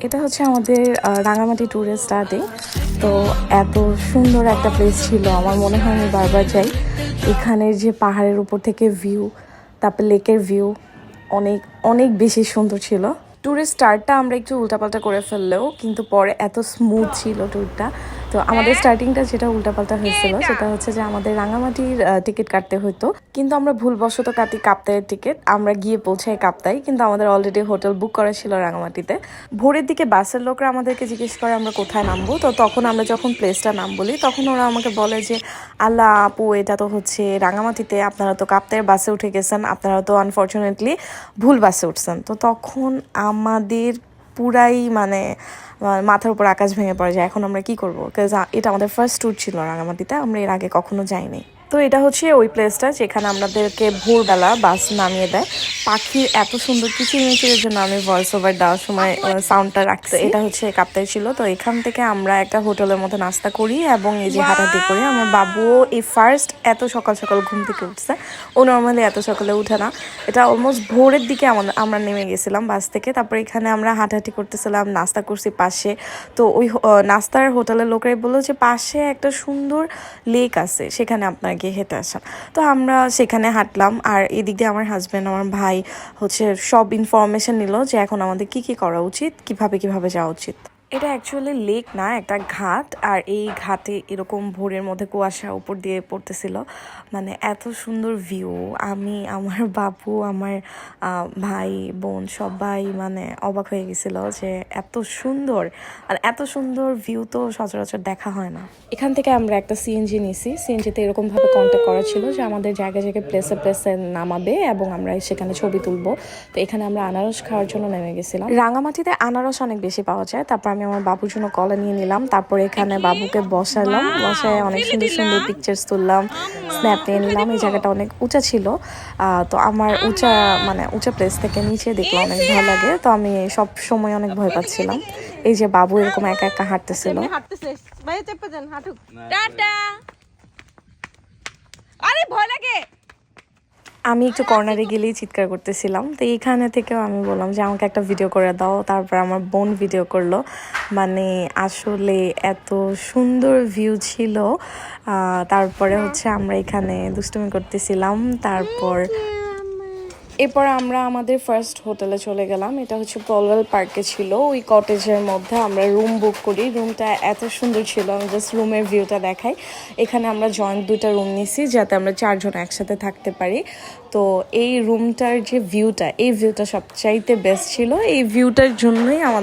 এটা হচ্ছে আমাদের রাঙামাটি ট্যুরের স্টার্টিং। তো এত সুন্দর একটা প্লেস ছিল, আমার মনে হয় আমি বারবার যাই। এখানের যে পাহাড়ের উপর থেকে ভিউ, তারপর লেকের ভিউ অনেক অনেক বেশি সুন্দর ছিল। ট্যুরের স্টার্টটা আমরা একটু উল্টাপাল্টা করে ফেললেও কিন্তু পরে এত স্মুথ ছিল ট্যুরটা। তো আমাদের স্টার্টিংটা যেটা উল্টাপাল্টা হয়েছিল সেটা হচ্ছে যে আমাদের রাঙামাটির টিকিট কাটতে হতো, কিন্তু আমরা ভুলবশত কাটি কাপ্তাইয়ের টিকিট। আমরা গিয়ে পৌঁছাই কাপ্তাই, কিন্তু আমাদের অলরেডি হোটেল বুক করা ছিল রাঙামাটিতে। ভোরের দিকে বাসের লোকরা আমাদেরকে জিজ্ঞেস করে আমরা কোথায় নামবো। তো তখন আমরা যখন প্লেসটা নাম বলি তখন ওরা আমাকে বলে যে আল্লাহ আপু, এটা তো হচ্ছে রাঙামাটিতে, আপনারা তো কাপ্তাইয়ের বাসে উঠে গেছেন, আপনারা তো আনফর্চুনেটলি ভুল বাসে উঠছেন। তো তখন আমাদের পুরাই মানে মাথার উপর আকাশ ভেঙে পড়ে যায়, এখন আমরা কি করবো? বিকজ এটা আমাদের ফার্স্ট ট্যুর ছিল রাঙামাটিতে, আমরা এর আগে কখনো যাইনি। তো এটা হচ্ছে ওই প্লেসটা যেখানে আমাদেরকে ভোরবেলা বাস নামিয়ে দেয়। পাখির এত সুন্দর কিচিরমিচিরের জন্য আমি ভয়েস ওভার দেওয়ার সময় সাউন্ডটা রাখছি। এটা হচ্ছে কাপ্তাই ছিল। তো এখান থেকে আমরা একটা হোটেলের মধ্যে নাস্তা করি এবং এই যে হাঁটাহাঁটি করি। আমার বাবুও এই ফার্স্ট এত সকাল সকাল ঘুম থেকে উঠছে, ও নর্মালি এত সকালে উঠে না। এটা অলমোস্ট ভোরের দিকে আমরা নেমে গেছিলাম বাস থেকে। তারপরে এখানে আমরা হাঁটাহাঁটি করতেছিলাম, নাস্তা করছি পাশে। তো ওই নাস্তার হোটেলের লোকরাই বললো যে পাশে একটা সুন্দর লেক আছে, সেখানে আপনার গিয়ে হেঁটে আসেন। তো আমরা সেখানে হাঁটলাম, আর এদিক দিয়ে আমার হাজব্যান্ড, আমার ভাই হচ্ছে সব ইনফরমেশন নিল যে এখন আমাদের কি কি করা উচিত, কিভাবে যাওয়া উচিত। এটা অ্যাকচুয়ালি লেক না, একটা ঘাট। আর এই ঘাটে এরকম ভোরের মধ্যে কুয়াশা উপর দিয়ে পড়তেছিল, মানে এত সুন্দর ভিউ। আমি, আমার বাবু, আমার ভাই বোন সবাই মানে অবাক হয়ে গেছিল যে এত সুন্দর, আর এত সুন্দর ভিউ তো সচরাচর দেখা হয় না। এখান থেকে আমরা একটা সিএনজি নিছি। সিএনজিতে এরকমভাবে কন্ট্যাক্ট করা ছিল যে আমাদের জায়গায় প্লেসে নামাবে এবং আমরা সেখানে ছবি তুলবো। তো এখানে আমরা আনারস খাওয়ার জন্য নেমে গেছিলাম। রাঙামাটিতে আনারস অনেক বেশি পাওয়া যায়। তারপর আমি আমার বাবুর জন্য কলা নিয়ে নিলাম। তারপর এখানে বাবুকে বসালাম, বসায় অনেক সুন্দর সুন্দর পিকচার্স তুললাম, স্ন্যাপ নিয়ে নিলাম। এই জায়গাটা অনেক উঁচা ছিল। তো আমার উঁচা প্লেস থেকে নিচে দেখলে অনেক ভালো লাগে। তো আমি সব সময় অনেক ভয় পাচ্ছিলাম। এই যে বাবু এরকম একা একা হাঁটতেছিল। আমি একটু কর্নারে গেলেই চিৎকার করতেছিলাম। তো এইখানে থেকেও আমি বললাম যে আমাকে একটা ভিডিও করে দাও। তারপর আমার বোন ভিডিও করলো। মানে আসলে এত সুন্দর ভিউ ছিল। তারপরে হচ্ছে আমরা এখানে দুষ্টুমি করতেছিলাম। এরপর আমরা আমাদের ফার্স্ট হোটেলে চলে গেলাম। এটা হচ্ছে পলওয়েল পার্কে ছিল। ওই কটেজের মধ্যে আমরা রুম বুক করি। রুমটা এত সুন্দর ছিল, আমি জাস্ট রুমের ভিউটা দেখাই। এখানে আমরা জয়েন্ট 2টা রুম নিছি যাতে আমরা 4 জন একসাথে থাকতে পারি। তো এই রুমটার যে ভিউটা, এই ভিউটা সবচাইতে বেস্ট ছিল। এই ভিউটার জন্যই আমাদের